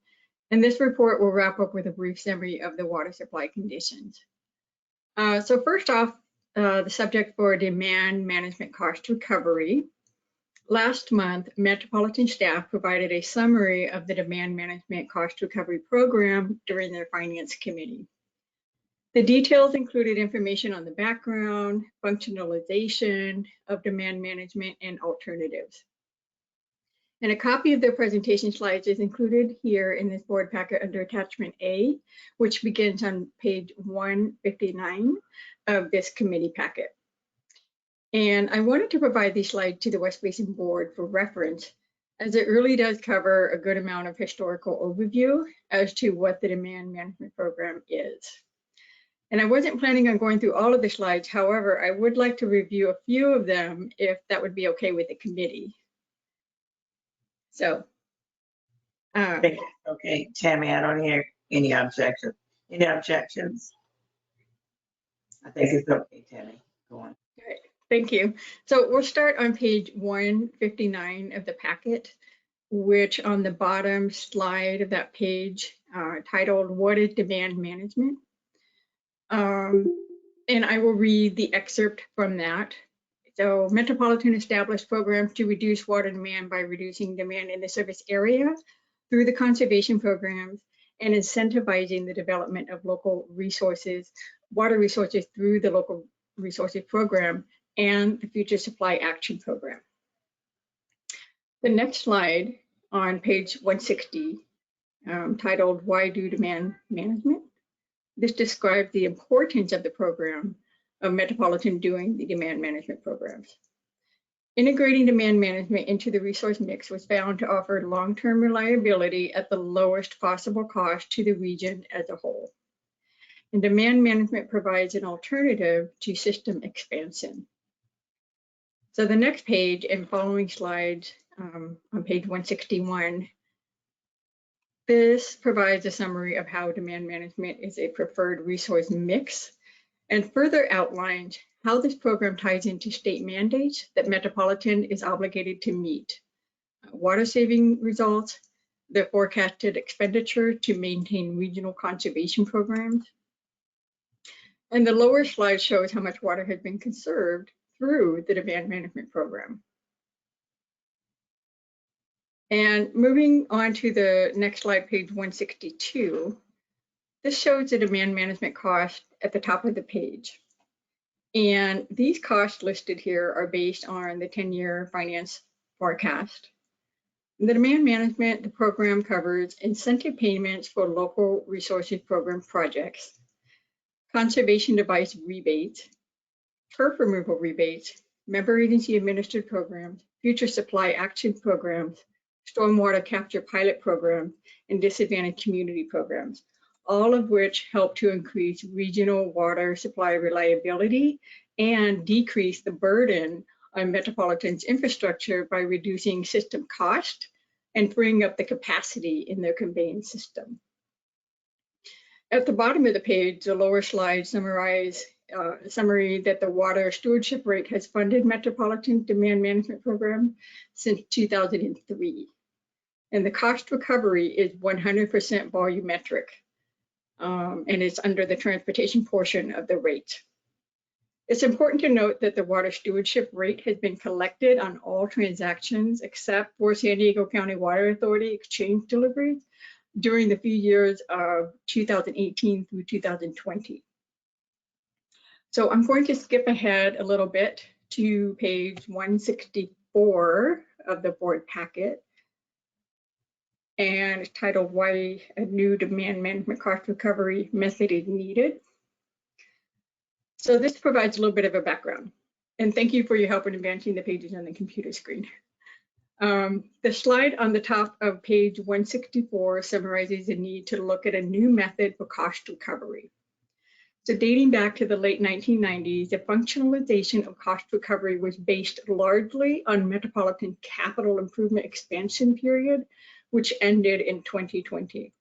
Speaker 4: And this report will wrap up with a brief summary of the water supply conditions. So first off, the subject for demand management cost recovery. Last month, Metropolitan staff provided a summary of the demand management cost recovery program during their finance committee. The details included information on the background, functionalization of demand management, and alternatives. And a copy of their presentation slides is included here in this board packet under attachment A, which begins on page 159 of this committee packet. And I wanted to provide these slides to the West Basin board for reference, as it really does cover a good amount of historical overview as to what the demand management program is. And I wasn't planning on going through all of the slides. However, I would like to review a few of them if that would be okay with the committee. So.
Speaker 2: Okay, Tammy, I don't hear any objections. Any objections? I think it's okay, Tammy. Go on.
Speaker 4: Great, thank you. So we'll start on page 159 of the packet, which on the bottom slide of that page titled, "What is Demand Management?" And I will read the excerpt from that. So Metropolitan established programs to reduce water demand by reducing demand in the service area through the conservation programs and incentivizing the development of local resources, water resources through the local resources program and the future supply action program. The next slide on page 160, titled "Why Do Demand Management?" This describes the importance of the program of Metropolitan doing the demand management programs. Integrating demand management into the resource mix was found to offer long-term reliability at the lowest possible cost to the region as a whole. And demand management provides an alternative to system expansion. So the next page and following slides on page 161, this provides a summary of how demand management is a preferred resource mix and further outlines how this program ties into state mandates that Metropolitan is obligated to meet. Water saving results, the forecasted expenditure to maintain regional conservation programs. And the lower slide shows how much water has been conserved through the demand management program. And moving on to the next slide, page 162, this shows the demand management cost at the top of the page. And these costs listed here are based on the 10-year finance forecast. The demand management, the program covers incentive payments for local resources program projects, conservation device rebates, turf removal rebates, member agency administered programs, future supply action programs, stormwater capture pilot programs, and disadvantaged community programs, all of which help to increase regional water supply reliability and decrease the burden on Metropolitan's infrastructure by reducing system cost and freeing up the capacity in their conveyance system. At the bottom of the page, the lower slide summary that the water stewardship rate has funded Metropolitan demand management program since 2003. And the cost recovery is 100% volumetric, and it's under the transportation portion of the rate. It's important to note that the water stewardship rate has been collected on all transactions except for San Diego County Water Authority exchange deliveries during the few years of 2018 through 2020. So I'm going to skip ahead a little bit to page 164 of the board packet. And it's titled "Why a New Demand Management Cost Recovery Method is Needed." So this provides a little bit of a background. And thank you for your help in advancing the pages on the computer screen. The slide on the top of page 164 summarizes the need to look at a new method for cost recovery. So dating back to the late 1990s, the functionalization of cost recovery was based largely on Metropolitan Capital Improvement Expansion Period, which ended in 2020.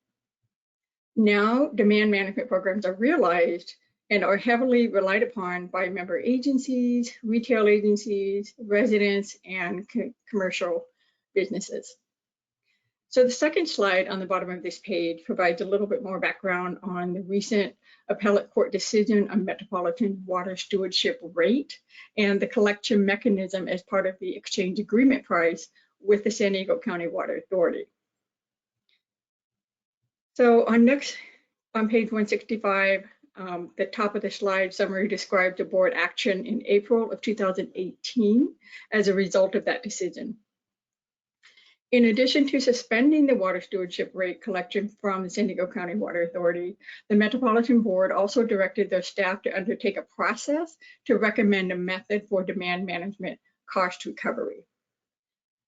Speaker 4: Now, demand management programs are realized and are heavily relied upon by member agencies, retail agencies, residents, and commercial businesses. So the second slide on the bottom of this page provides a little bit more background on the recent appellate court decision on Metropolitan Water Stewardship Rate and the collection mechanism as part of the exchange agreement price with the San Diego County Water Authority. So on page 165, the top of the slide summary describes the board action in April of 2018 as a result of that decision. In addition to suspending the water stewardship rate collection from the San Diego County Water Authority, the Metropolitan Board also directed their staff to undertake a process to recommend a method for demand management cost recovery.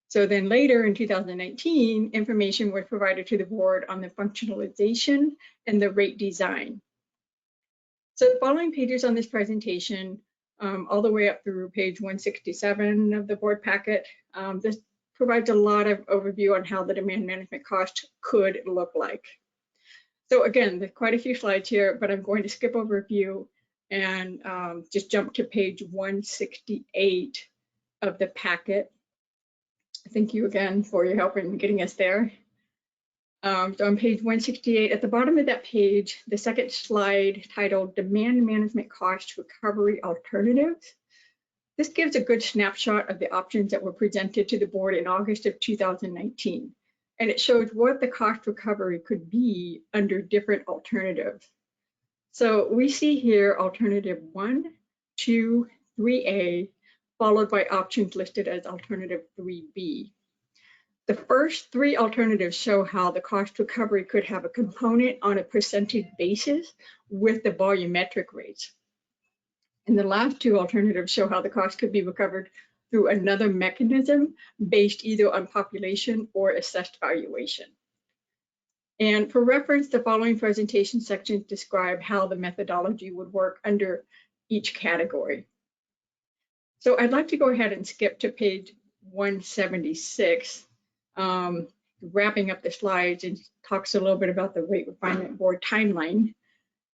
Speaker 4: So then later in 2019, information was provided to the board on the functionalization and the rate design. So the following pages on this presentation, all the way up through page 167 of the board packet, this provides a lot of overview on how the demand management cost could look like. So again, there's quite a few slides here, but I'm going to skip over a few and just jump to page 168 of the packet. Thank you again for your help in getting us there. So on page 168, at the bottom of that page, the second slide titled Demand Management Cost Recovery Alternatives. This gives a good snapshot of the options that were presented to the board in August of 2019, and it shows what the cost recovery could be under different alternatives. So we see here alternative 1, 2, 3A, followed by options listed as alternative 3B. The first three alternatives show how the cost recovery could have a component on a percentage basis with the volumetric rates. And the last two alternatives show how the cost could be recovered through another mechanism based either on population or assessed valuation. And for reference, the following presentation sections describe how the methodology would work under each category. So I'd like to go ahead and skip to page 176, wrapping up the slides, and talks a little bit about the rate refinement board timeline.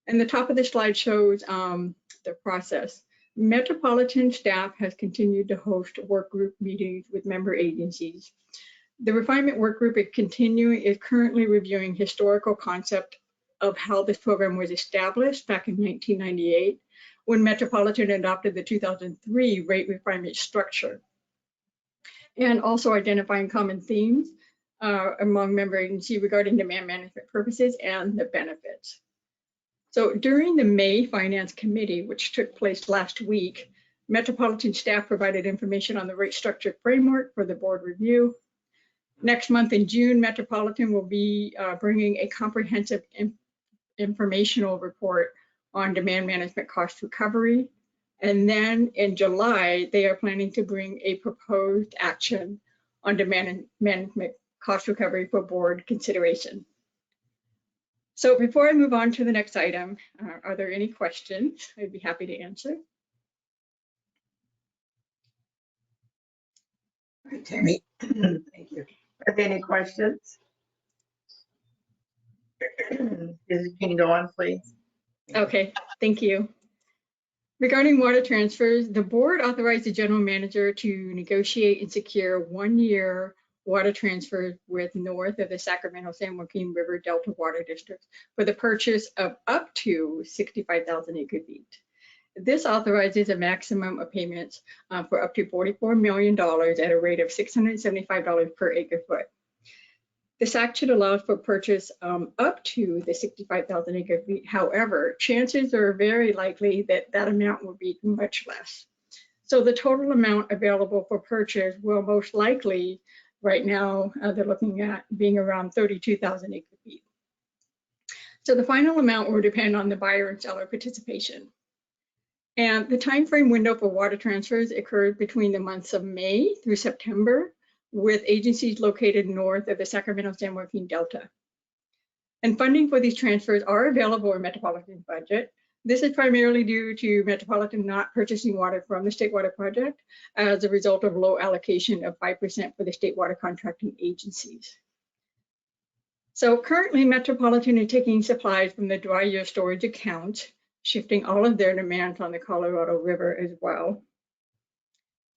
Speaker 4: And the top of the slide shows the process. Metropolitan staff has continued to host work group meetings with member agencies. The refinement work group is currently reviewing historical concept of how this program was established back in 1998 when Metropolitan adopted the 2003 rate refinement structure, and also identifying common themes among member agencies regarding demand management purposes and the benefits. So during the May Finance Committee, which took place last week, Metropolitan staff provided information on the rate structure framework for the board review. Next month in June, Metropolitan will be bringing a comprehensive informational report on demand management cost recovery. And then in July, they are planning to bring a proposed action on demand management cost recovery for board consideration. So before I move on to the next item, are there any questions? I'd be happy to answer.
Speaker 2: All right, Tammy, thank you. Are there any questions? Can you go on, please?
Speaker 4: Okay, thank you. Regarding water transfers, the board authorized the general manager to negotiate and secure 1-year water transfers with north of the Sacramento-San Joaquin River Delta Water District for the purchase of up to 65,000 acre-feet. This authorizes a maximum of payments for up to $44 million at a rate of $675 per acre-foot. This action allows for purchase up to the 65,000 acre-feet. However, chances are very likely that that amount will be much less. So the total amount available for purchase will most likely, right now, they're looking at being around 32,000 acre-feet. So the final amount will depend on the buyer and seller participation. And the timeframe window for water transfers occurs between the months of May through September, with agencies located north of the Sacramento-San Joaquin Delta. And funding for these transfers are available in Metropolitan's budget. This is primarily due to Metropolitan not purchasing water from the State Water Project as a result of low allocation of 5% for the state water contracting agencies. So currently Metropolitan is taking supplies from the dry year storage account, shifting all of their demands on the Colorado River as well.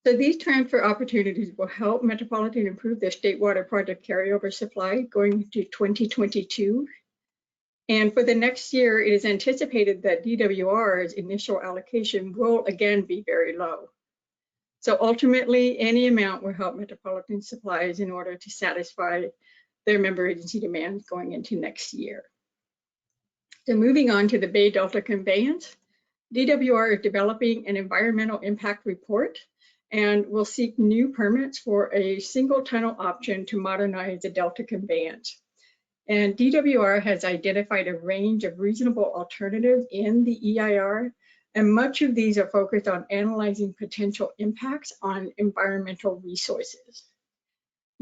Speaker 4: So these transfer opportunities will help Metropolitan improve their state water project carryover supply going into 2022. And for the next year, it is anticipated that DWR's initial allocation will again be very low. So ultimately, any amount will help Metropolitan supplies in order to satisfy their member agency demands going into next year. So moving on to the Bay Delta conveyance, DWR is developing an environmental impact report and will seek new permits for a single tunnel option to modernize the Delta conveyance. And DWR has identified a range of reasonable alternatives in the EIR, and much of these are focused on analyzing potential impacts on environmental resources.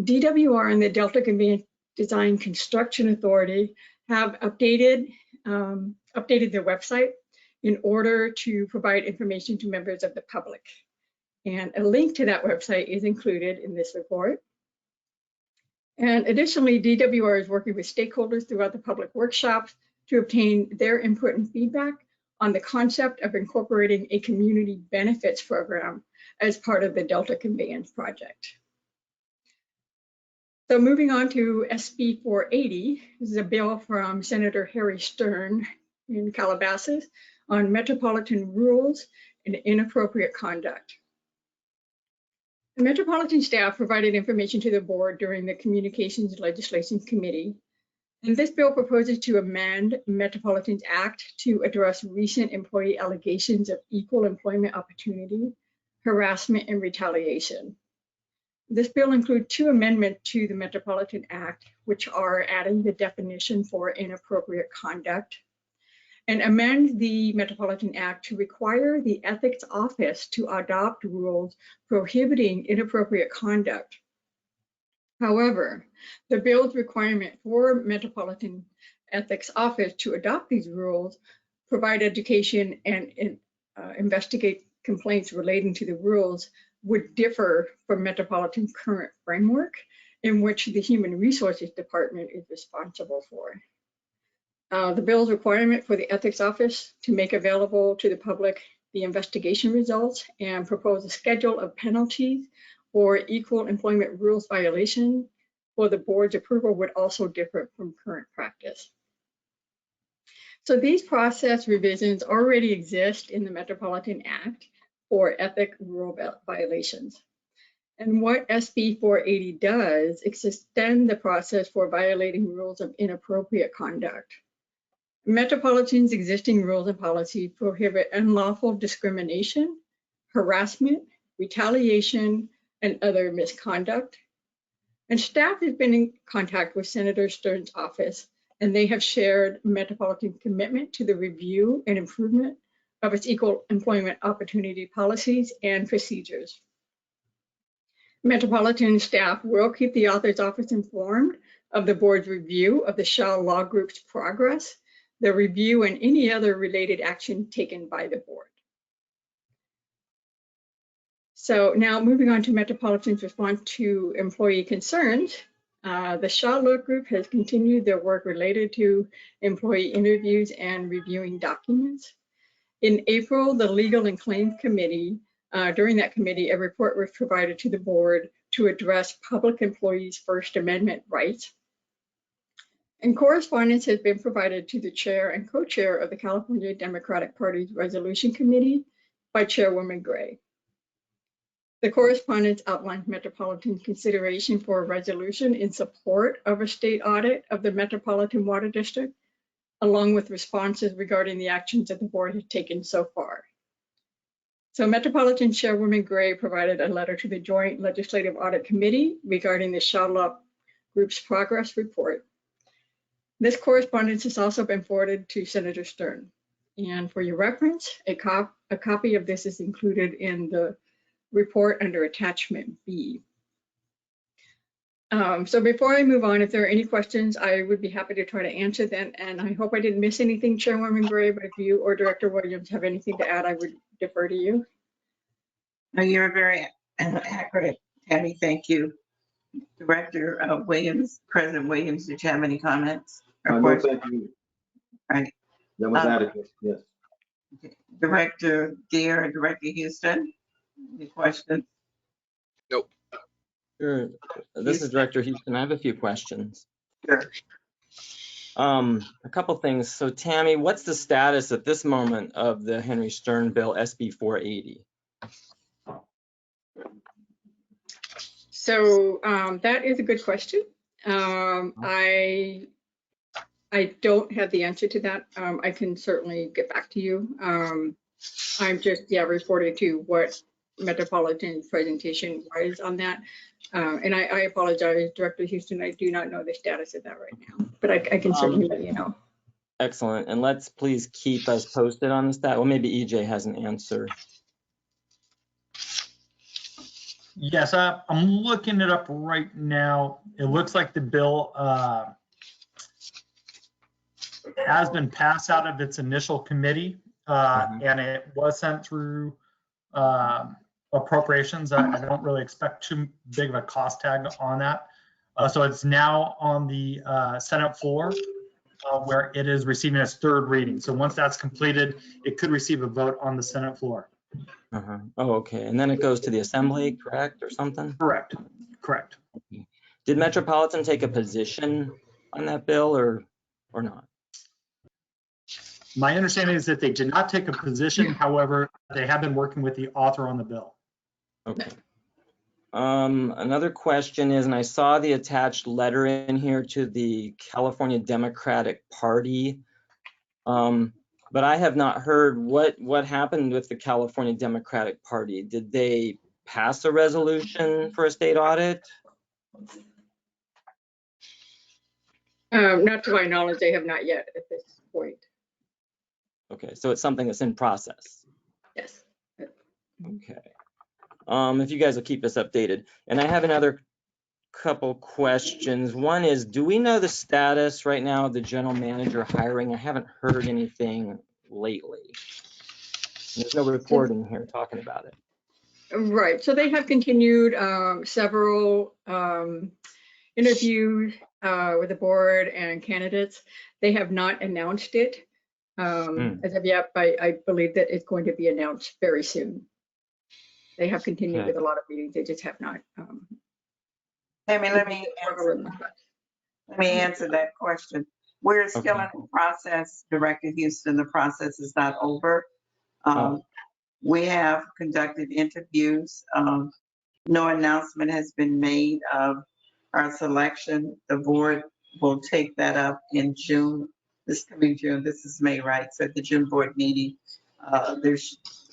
Speaker 4: DWR and the Delta Conveyance Design Construction Authority have updated their website in order to provide information to members of the public. And a link to that website is included in this report. And additionally, DWR is working with stakeholders throughout the public workshops to obtain their input and feedback on the concept of incorporating a community benefits program as part of the Delta Conveyance Project. So moving on to SB 480, this is a bill from Senator Harry Stern in Calabasas on metropolitan rules and inappropriate conduct. The Metropolitan staff provided information to the board during the Communications Legislation Committee, and this bill proposes to amend Metropolitan's Act to address recent employee allegations of equal employment opportunity, harassment, and retaliation. This bill includes 2 amendments to the Metropolitan Act, which are adding the definition for inappropriate conduct, and amend the Metropolitan Act to require the Ethics Office to adopt rules prohibiting inappropriate conduct. However, the bill's requirement for Metropolitan Ethics Office to adopt these rules, provide education, and investigate complaints relating to the rules would differ from Metropolitan's current framework, in which the Human Resources Department is responsible for. The bill's requirement for the Ethics Office to make available to the public the investigation results and propose a schedule of penalties for equal employment rules violation for the board's approval would also differ from current practice. So these process revisions already exist in the Metropolitan Act for ethic rule violations. And what SB 480 does is extend the process for violating rules of inappropriate conduct. Metropolitan's existing rules and policy prohibit unlawful discrimination, harassment, retaliation, and other misconduct. And staff has been in contact with Senator Stern's office, and they have shared Metropolitan's commitment to the review and improvement of its equal employment opportunity policies and procedures. Metropolitan staff will keep the author's office informed of the board's review of the Shaw Law Group's progress, the review, and any other related action taken by the board. So now moving on to Metropolitan's response to employee concerns, the Shaw Law Group has continued their work related to employee interviews and reviewing documents. In April, the Legal and Claims Committee, during that committee, a report was provided to the board to address public employees' First Amendment rights. And correspondence has been provided to the chair and co-chair of the California Democratic Party's Resolution Committee by Chairwoman Gray. The correspondence outlines Metropolitan's consideration for a resolution in support of a state audit of the Metropolitan Water District, along with responses regarding the actions that the board has taken so far. So Metropolitan Chairwoman Gray provided a letter to the Joint Legislative Audit Committee regarding the Shaw Law Group's progress report. This correspondence has also been forwarded to Senator Stern. And for your reference, a copy of this is included in the report under attachment B. So before I move on, if there are any questions, I would be happy to try to answer them. And I hope I didn't miss anything, Chairwoman Gray, but if you or Director Williams have anything to add, I would defer to you.
Speaker 2: No, you're very accurate, Tammy. Thank you. Director Williams, President Williams, did you have any comments or
Speaker 5: No,
Speaker 2: questions?
Speaker 5: thank you.
Speaker 2: Right.
Speaker 5: That was adequate, yes.
Speaker 2: Director Deere and Director Houston, any questions?
Speaker 6: Nope.
Speaker 8: Sure. This is Director Houston. I have a few questions.
Speaker 2: Sure.
Speaker 8: A couple things. So Tammy, what's the status at this moment of the Henry Stern bill SB 480?
Speaker 4: So that is a good question. I don't have the answer to that. I can certainly get back to you. I'm just, reporting to what Metropolitan's presentation was on that. And I apologize, Director Houston, I do not know the status of that right now, but I can certainly let you know.
Speaker 8: Excellent. And let's please keep us posted on this. Well, maybe EJ has an answer.
Speaker 7: Yes, I'm looking it up right now. It looks like the bill has been passed out of its initial committee, and it was sent through appropriations. I don't really expect too big of a cost tag on that. So it's now on the Senate floor where it is receiving its third reading. So once that's completed, it could receive a vote on the Senate floor.
Speaker 8: Oh, okay. And then it goes to the Assembly, correct, or something?
Speaker 7: Correct. Correct.
Speaker 8: Did Metropolitan take a position on that bill or not?
Speaker 7: My understanding is that they did not take a position. However, they have been working with the author on the bill.
Speaker 8: Okay. Another question is, and I saw the attached letter in here to the California Democratic Party, but I have not heard what happened with the California Democratic Party. Did they pass a resolution for a state audit?
Speaker 4: Not to my knowledge, they have not yet at this point.
Speaker 8: Okay, so it's something that's in process.
Speaker 4: Yes.
Speaker 8: Okay. If you guys will keep us updated. And I have another couple questions. One is, do we know the status right now of the general manager hiring? I haven't heard anything lately. There's no report in here talking about it.
Speaker 4: Right. So they have continued several interviews with the board and candidates. They have not announced it as of yet, but I believe that it's going to be announced very soon. They have continued with a lot of meetings. They just have not.
Speaker 2: Tammy, let me answer that question. We're still in the process, Director Houston. The process is not over. We have conducted interviews. No announcement has been made of our selection. The board will take that up in June, this coming June. This is May, right? So at the June board meeting,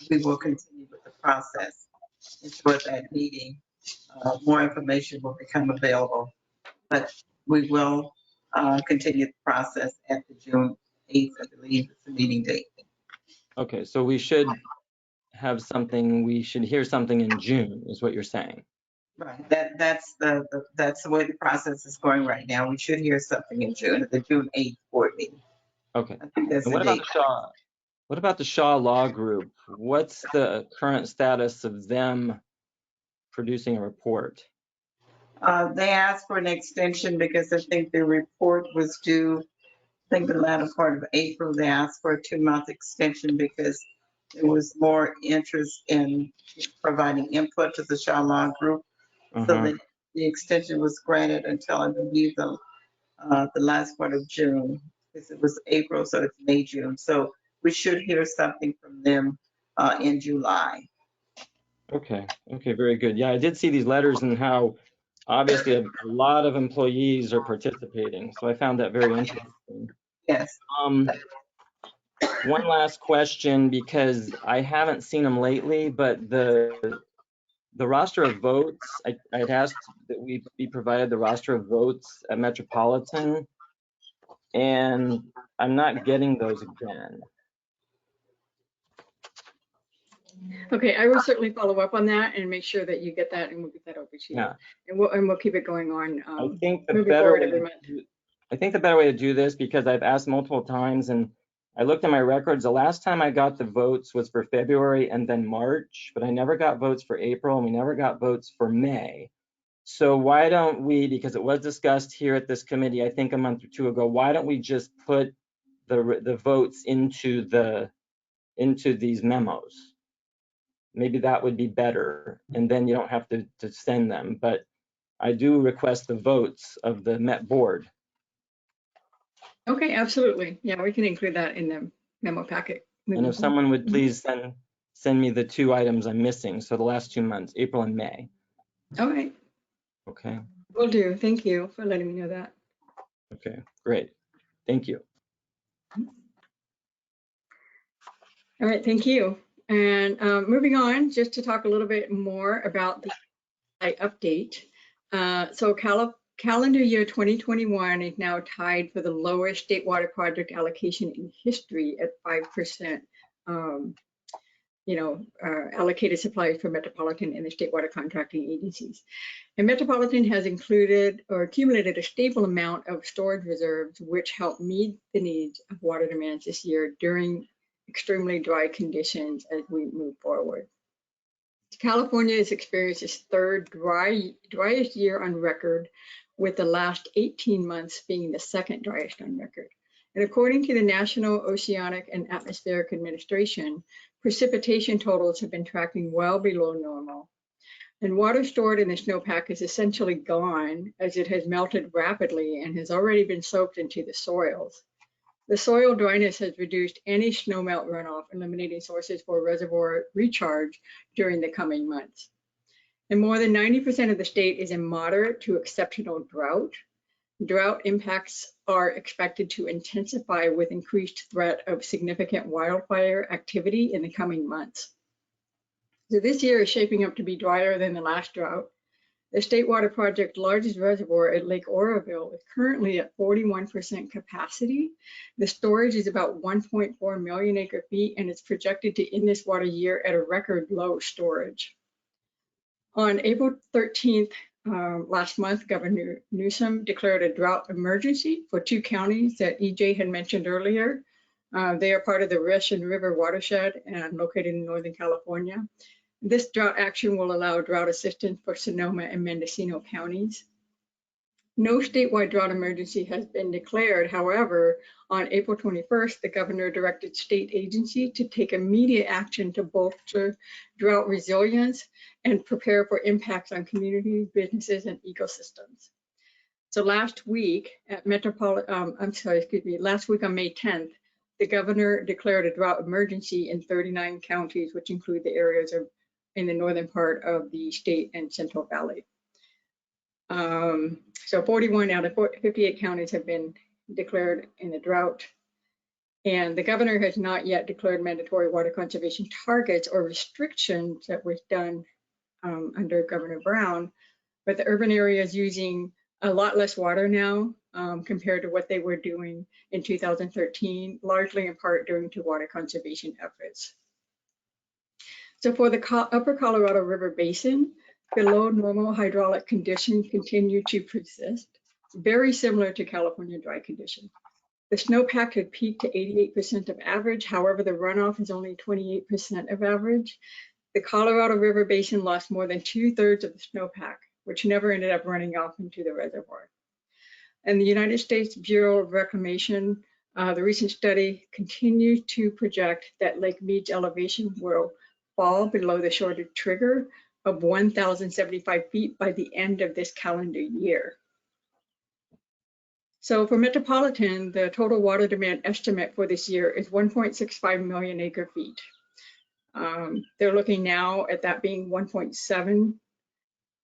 Speaker 2: we will continue with the process. And so at that meeting, more information will become available. But we will continue the process at the June 8th, I believe, is the meeting date.
Speaker 8: Okay, so we should have something, we should hear something in June, is what you're saying.
Speaker 2: Right. That's the way the process is going right now. We should hear something in June, at the June 8th board meeting.
Speaker 8: Okay.
Speaker 2: I think that's
Speaker 8: And
Speaker 2: the
Speaker 8: what about
Speaker 2: date.
Speaker 8: the Shaw? What about the Shaw Law Group? What's the current status of them producing a report?
Speaker 2: They asked for an extension because I think the report was due, I think the latter part of April. They asked for a 2-month extension because there was more interest in providing input to the Shaw Law Group. So the extension was granted until I believe the last part of June, because it was April, so it's May, June. So we should hear something from them in July.
Speaker 8: Okay, very good. Yeah, I did see these letters and how obviously a lot of employees are participating. So I found that very interesting.
Speaker 2: Yes.
Speaker 8: One last question, because I haven't seen them lately, but the roster of votes, I'd asked that we be provided the roster of votes at Metropolitan, and I'm not getting those again.
Speaker 4: Okay, I will certainly follow up on that and make sure that you get that, and we'll get that over to you.
Speaker 8: Yeah.
Speaker 4: And we'll keep it going on,
Speaker 8: I think the
Speaker 4: moving
Speaker 8: better
Speaker 4: forward
Speaker 8: way
Speaker 4: every
Speaker 8: to
Speaker 4: month.
Speaker 8: I think the better way to do this, because I've asked multiple times and I looked at my records, the last time I got the votes was for February and then March, but I never got votes for April and we never got votes for May. So why don't we, because it was discussed here at this committee, I think a month or two ago, why don't we just put the votes into these memos? Maybe that would be better, and then you don't have to send them. But I do request the votes of the Met board.
Speaker 4: Okay, absolutely. Yeah, we can include that in the memo packet.
Speaker 8: And if someone would please send me the 2 items I'm missing, so the last 2 months, April and May.
Speaker 4: Okay,
Speaker 8: Okay,
Speaker 4: will do. Thank you for letting me know that.
Speaker 8: okay, great. Thank you.
Speaker 4: All right, thank you. And moving on, just to talk a little bit more about the update. So calendar year 2021 is now tied for the lowest state water project allocation in history at 5%. Allocated supplies for Metropolitan and the state water contracting agencies. And Metropolitan has included or accumulated a stable amount of storage reserves, which help meet the needs of water demands this year during extremely dry conditions as we move forward. California has experienced its third driest year on record, with the last 18 months being the second driest on record. And according to the National Oceanic and Atmospheric Administration, precipitation totals have been tracking well below normal. And water stored in the snowpack is essentially gone, as it has melted rapidly and has already been soaked into the soils. The soil dryness has reduced any snowmelt runoff, eliminating sources for reservoir recharge during the coming months. And more than 90% of the state is in moderate to exceptional drought. Drought impacts are expected to intensify with increased threat of significant wildfire activity in the coming months. So this year is shaping up to be drier than the last drought. The State Water Project's largest reservoir at Lake Oroville is currently at 41% capacity. The storage is about 1.4 million acre feet, and it's projected to end this water year at a record low storage. On April 13th, last month, Governor Newsom declared a drought emergency for 2 counties that EJ had mentioned earlier. They are part of the Russian River watershed and located in Northern California. This drought action will allow drought assistance for Sonoma and Mendocino counties. No statewide drought emergency has been declared. However, on April 21st, the governor directed state agencies to take immediate action to bolster drought resilience and prepare for impacts on communities, businesses, and ecosystems. So last week on May 10th, the governor declared a drought emergency in 39 counties, which include the areas in the northern part of the state and Central Valley. So 41 out of 58 counties have been declared in the drought. And the governor has not yet declared mandatory water conservation targets or restrictions that was done under Governor Brown, but the urban area is using a lot less water now compared to what they were doing in 2013, largely in part due to water conservation efforts. So for the upper Colorado River Basin, below normal hydraulic conditions continue to persist, very similar to California dry conditions. The snowpack had peaked to 88% of average. However, the runoff is only 28% of average. The Colorado River Basin lost more than 2/3 of the snowpack, which never ended up running off into the reservoir. And the United States Bureau of Reclamation, the recent study continues to project that Lake Mead's elevation will fall below the shorted trigger of 1,075 feet by the end of this calendar year. So for Metropolitan, the total water demand estimate for this year is 1.65 million acre feet. They're looking now at that being 1.7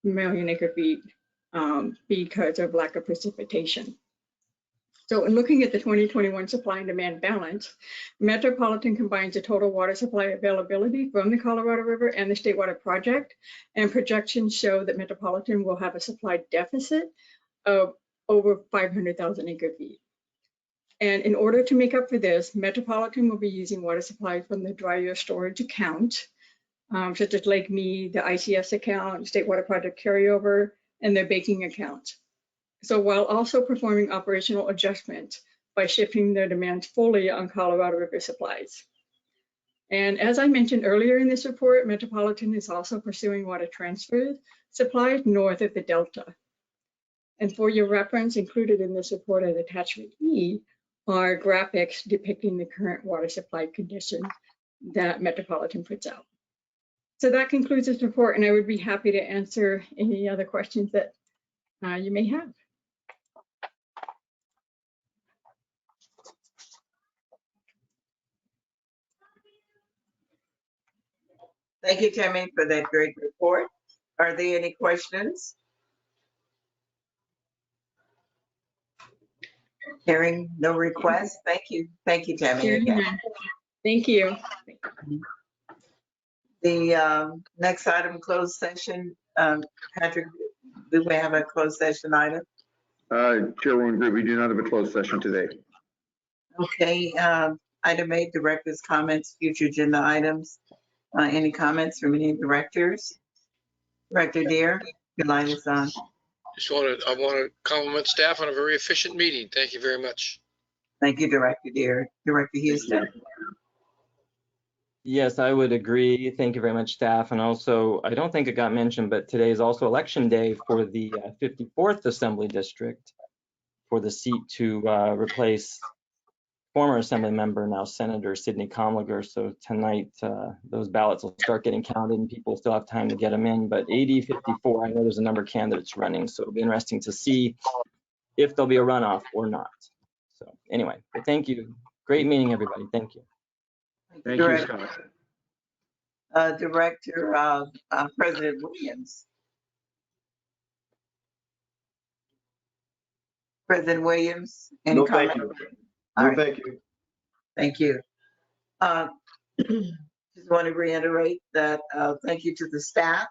Speaker 4: million acre feet because of lack of precipitation. So in looking at the 2021 supply and demand balance, Metropolitan combines the total water supply availability from the Colorado River and the State Water Project, and projections show that Metropolitan will have a supply deficit of over 500,000 acre feet. And in order to make up for this, Metropolitan will be using water supply from the dry year storage account. such as Lake Mead, the ICS account, State Water Project carryover, and their baking account. So while also performing operational adjustments by shifting their demands fully on Colorado River supplies. And as I mentioned earlier in this report, Metropolitan is also pursuing water transfer supplies north of the Delta. And for your reference, included in this report as attachment E are graphics depicting the current water supply condition that Metropolitan puts out. So that concludes this report, and I would be happy to answer any other questions that you may have.
Speaker 2: Thank you, Tammy, for that great report. Are there any questions? Hearing no requests. Thank you. Thank you, Tammy, again.
Speaker 4: Thank you.
Speaker 2: The next item, closed session. Patrick, do we have a closed session item?
Speaker 3: Chairwoman Green, we do not have a closed session today.
Speaker 2: Okay, item 8, directors' comments, future agenda items. Any comments from any directors? Director Deere, your line is on.
Speaker 6: I want to compliment staff on a very efficient meeting. Thank you very much.
Speaker 2: Thank you, Director Deere. Director Houston.
Speaker 8: Yes, I would agree. Thank you very much, staff. And also, I don't think it got mentioned, but today is also election day for the 54th Assembly District for the seat to replace former Assembly member, now Senator Sidney Comliger. So tonight, those ballots will start getting counted and people still have time to get them in. But 80-54, I know there's a number of candidates running, so it'll be interesting to see if there'll be a runoff or not. So anyway, but thank you. Great meeting, everybody. Thank you.
Speaker 3: Thank you, Scott.
Speaker 2: Director President Williams. President Williams, any
Speaker 5: No,
Speaker 2: comment?
Speaker 5: thank you.
Speaker 2: All
Speaker 5: No,
Speaker 2: right.
Speaker 5: thank you.
Speaker 2: Thank you. Just want to reiterate that thank you to the staff.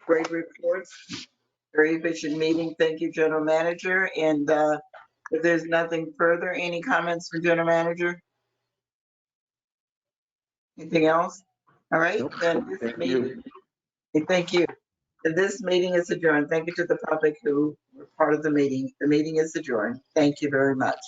Speaker 2: Great reports, very efficient meeting. Thank you, General Manager. And if there's nothing further, any comments from General Manager? Anything else? All right,
Speaker 3: Nope.
Speaker 2: then this
Speaker 3: Thank
Speaker 2: meeting. Thank you. This meeting is adjourned. Thank you to the public who were part of the meeting. The meeting is adjourned. Thank you very much.